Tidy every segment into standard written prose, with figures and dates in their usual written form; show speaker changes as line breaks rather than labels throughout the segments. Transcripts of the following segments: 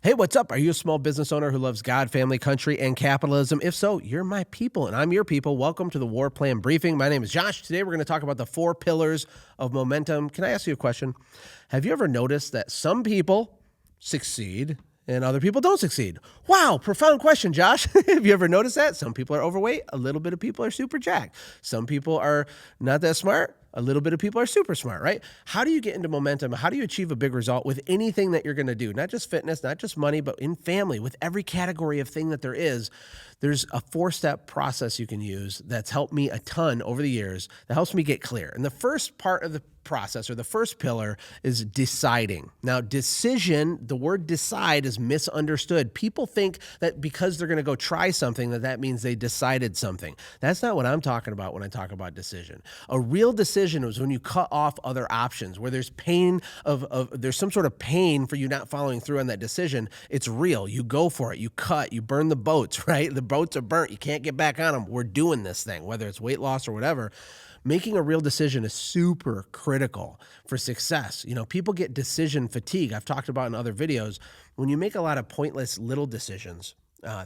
Hey, what's up? Are you a small business owner who loves God, family, country, and capitalism? If so, you're my people, and I'm your people. Welcome to the War Plan Briefing. My name is Josh. Today, we're going to talk about the 4 pillars of momentum. Can I ask you a question? Have you ever noticed that some people succeed and other people don't succeed? Wow, profound question, Josh. Have you ever noticed that? Some people are overweight. A little bit of people are super jacked. Some people are not that smart. A little bit of people are super smart, right? How do you get into momentum? How do you achieve a big result with anything that you're going to do? Not just fitness, not just money, but in family, with every category of thing that there is. There's a 4-step process you can use that's helped me a ton over the years that helps me get clear. And the first part of the process, or the first pillar, is deciding. Now, decision, the word decide is misunderstood. People think that because they're going to go try something, that means they decided something. That's not what I'm talking about when I talk about decision. A real decision is when you cut off other options, where there's pain there's some sort of pain for you not following through on that decision. It's real. You go for it. You cut. You burn the boats, right? The boats are burnt. You can't get back on them. We're doing this thing, whether it's weight loss or whatever. Making a real decision is super critical for success. You know, people get decision fatigue. I've talked about in other videos. When you make a lot of pointless little decisions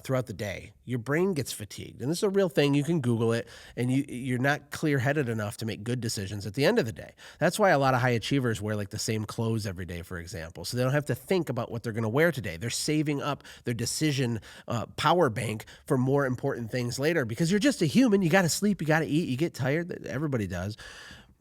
throughout the day, your brain gets fatigued. And this is a real thing. You can Google it, and you're not clear-headed enough to make good decisions at the end of the day. That's why a lot of high achievers wear like the same clothes every day, for example. So they don't have to think about what they're going to wear today. They're saving up their decision power bank for more important things later, because you're just a human. You got to sleep, you got to eat, you get tired. Everybody does.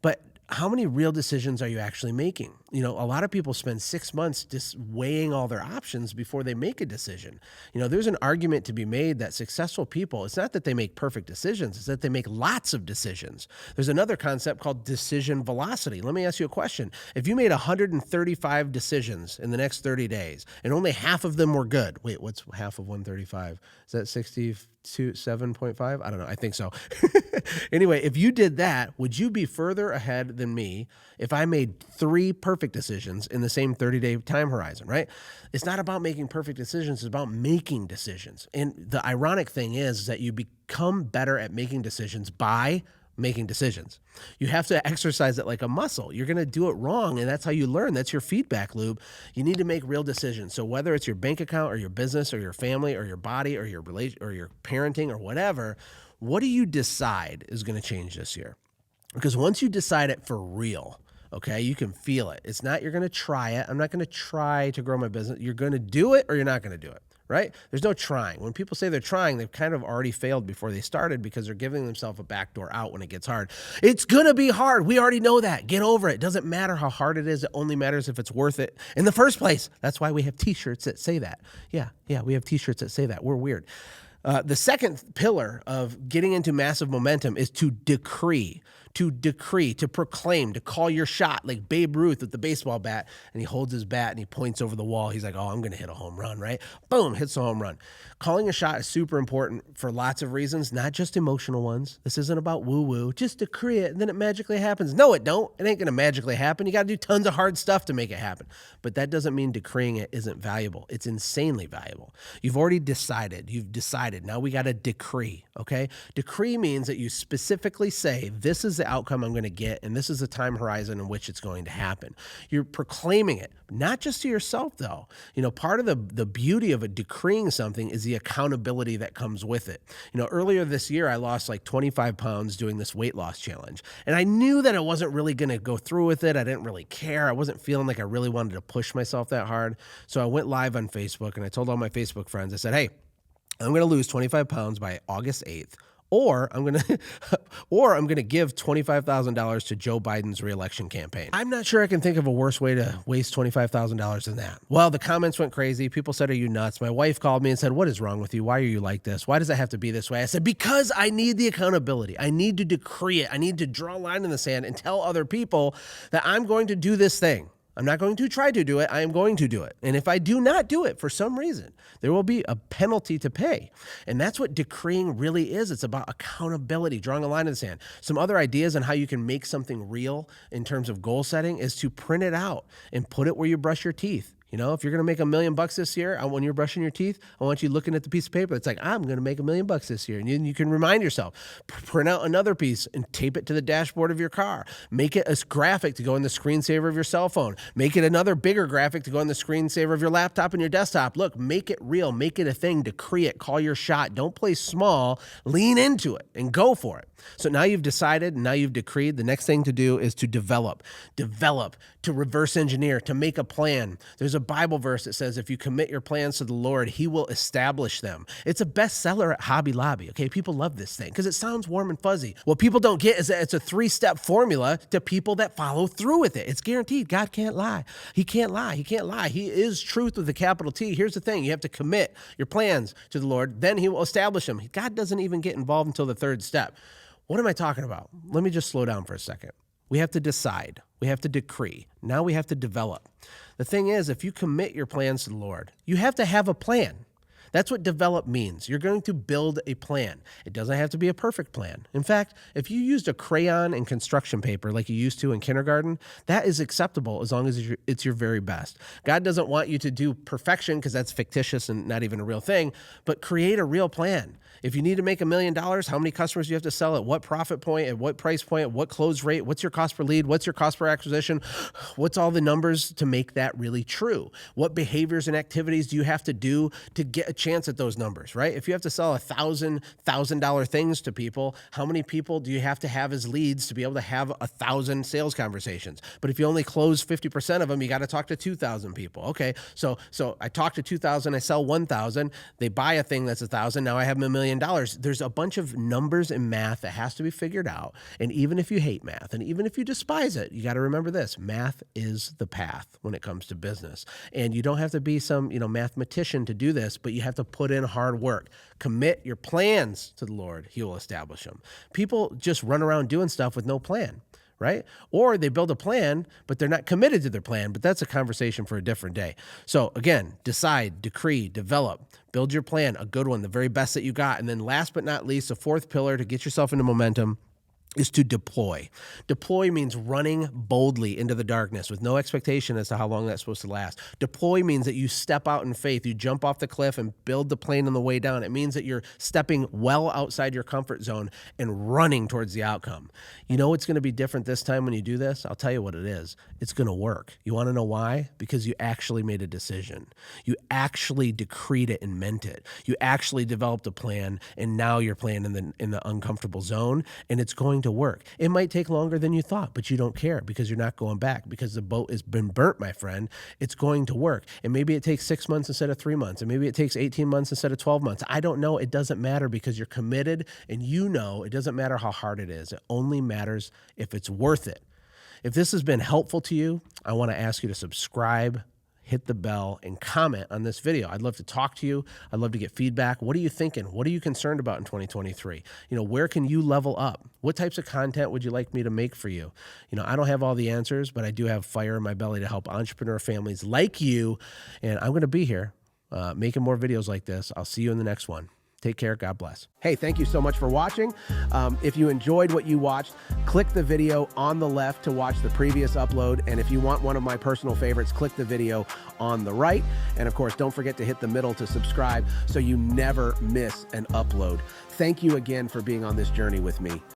But how many real decisions are you actually making? You know, a lot of people spend 6 months just weighing all their options before they make a decision. You know, there's an argument to be made that successful people, it's not that they make perfect decisions, it's that they make lots of decisions. There's another concept called decision velocity. Let me ask you a question. If you made 135 decisions in the next 30 days and only half of them were good, wait, what's half of 135? Is that 7.5? I don't know. I think so. Anyway, if you did that, would you be further ahead than me if I made 3 perfect decisions in the same 30-day time horizon, right? It's not about making perfect decisions. It's about making decisions. And the ironic thing is that you become better at making decisions by making decisions. You have to exercise it like a muscle. You're going to do it wrong, and that's how you learn. That's your feedback loop. You need to make real decisions. So whether it's your bank account or your business or your family or your body or your relation or your parenting or whatever, what do you decide is going to change this year? Because once you decide it for real, okay, you can feel it. It's not you're going to try it. I'm not going to try to grow my business. You're going to do it or you're not going to do it. Right? There's no trying. When people say they're trying, they've kind of already failed before they started, because they're giving themselves a backdoor out when it gets hard. It's going to be hard. We already know that. Get over it. It doesn't matter how hard it is. It only matters if it's worth it in the first place. That's why we have t-shirts that say that. Yeah, we have t-shirts that say that. We're weird. The second pillar of getting into massive momentum is to decree, to proclaim, to call your shot, like Babe Ruth with the baseball bat, and he holds his bat and he points over the wall. He's like, oh, I'm going to hit a home run, right? Boom, hits a home run. Calling a shot is super important for lots of reasons, not just emotional ones. This isn't about woo-woo. Just decree it, and then it magically happens. No, it don't. It ain't going to magically happen. You got to do tons of hard stuff to make it happen. But that doesn't mean decreeing it isn't valuable. It's insanely valuable. You've already decided. You've decided. Now we got to decree, okay? Decree means that you specifically say, this is the outcome I'm going to get, and this is the time horizon in which it's going to happen. You're proclaiming it, not just to yourself, though. You know, part of the beauty of decreeing something is the accountability that comes with it. You know, earlier this year, I lost like 25 pounds doing this weight loss challenge, and I knew that I wasn't really going to go through with it. I didn't really care. I wasn't feeling like I really wanted to push myself that hard. So I went live on Facebook, and I told all my Facebook friends, I said, hey, I'm going to lose 25 pounds by August 8th, or I'm going to give $25,000 to Joe Biden's reelection campaign. I'm not sure I can think of a worse way to waste $25,000 than that. Well, the comments went crazy. People said, are you nuts? My wife called me and said, what is wrong with you? Why are you like this? Why does it have to be this way? I said, because I need the accountability. I need to decree it. I need to draw a line in the sand and tell other people that I'm going to do this thing. I'm not going to try to do it. I am going to do it. And if I do not do it for some reason, there will be a penalty to pay. And that's what decreeing really is. It's about accountability, drawing a line in the sand. Some other ideas on how you can make something real in terms of goal setting is to print it out and put it where you brush your teeth. You know, if you're going to make $1 million this year, when you're brushing your teeth, I want you looking at the piece of paper. It's like, I'm going to make $1 million this year. And you can remind yourself, print out another piece and tape it to the dashboard of your car. Make it a graphic to go in the screensaver of your cell phone. Make it another bigger graphic to go in the screensaver of your laptop and your desktop. Look, make it real. Make it a thing. Decree it. Call your shot. Don't play small. Lean into it and go for it. So now you've decided, and now you've decreed. The next thing to do is to develop, to reverse engineer, to make a plan. There's a Bible verse that says, if you commit your plans to the Lord, he will establish them. It's a bestseller at Hobby Lobby. Okay, people love this thing because it sounds warm and fuzzy. What people don't get is that it's a 3-step formula to people that follow through with it. It's guaranteed. God can't lie. He can't lie. He can't lie. He is truth with a capital T. Here's the thing. You have to commit your plans to the Lord. Then he will establish them. God doesn't even get involved until the 3rd step. What am I talking about? Let me just slow down for a second. We have to decide. We have to decree. Now we have to develop. The thing is, if you commit your plans to the Lord, you have to have a plan. That's what develop means. You're going to build a plan. It doesn't have to be a perfect plan. In fact, if you used a crayon and construction paper like you used to in kindergarten, that is acceptable as long as it's your very best. God doesn't want you to do perfection because that's fictitious and not even a real thing, but create a real plan. If you need to make $1 million, how many customers do you have to sell at what profit point, at what price point, what close rate, what's your cost per lead, what's your cost per acquisition, what's all the numbers to make that really true? What behaviors and activities do you have to do to get a chance at those numbers, right? If you have to sell $1,000 things to people, how many people do you have to have as leads to be able to have 1,000 sales conversations? But if you only close 50% of them, you got to talk to 2,000 people. Okay, so I talk to 2,000, I sell 1,000, they buy a thing that's 1,000, now I have $1 million. There's a bunch of numbers and math that has to be figured out. And even if you hate math, and even if you despise it, you got to remember this: math is the path when it comes to business. And you don't have to be some, mathematician to do this, but you have to put in hard work. Commit your plans to the Lord. He will establish them. People just run around doing stuff with no plan, right? Or they build a plan, but they're not committed to their plan. But that's a conversation for a different day. So again, decide, decree, develop, build your plan, a good one, the very best that you got. And then last but not least, the 4th pillar to get yourself into momentum is to deploy. Deploy means running boldly into the darkness with no expectation as to how long that's supposed to last. Deploy means that you step out in faith. You jump off the cliff and build the plane on the way down. It means that you're stepping well outside your comfort zone and running towards the outcome. You know what's going to be different this time when you do this? I'll tell you what it is. It's going to work. You want to know why? Because you actually made a decision. You actually decreed it and meant it. You actually developed a plan, and now you're playing in the uncomfortable zone, and it's going to work. It might take longer than you thought, but you don't care because you're not going back, because the boat has been burnt, my friend. It's going to work. And maybe it takes 6 months instead of 3 months, and maybe it takes 18 months instead of 12 months. I don't know. It doesn't matter because you're committed, and it doesn't matter how hard it is. It only matters if it's worth it. If this has been helpful to you, I want to ask you to subscribe, hit the bell, and comment on this video. I'd love to talk to you. I'd love to get feedback. What are you thinking? What are you concerned about in 2023? Where can you level up? What types of content would you like me to make for you? I don't have all the answers, but I do have fire in my belly to help entrepreneur families like you. And I'm going to be here making more videos like this. I'll see you in the next one. Take care. God bless. Hey, thank you so much for watching. If you enjoyed what you watched, click the video on the left to watch the previous upload. And if you want one of my personal favorites, click the video on the right. And of course, don't forget to hit the middle to subscribe so you never miss an upload. Thank you again for being on this journey with me.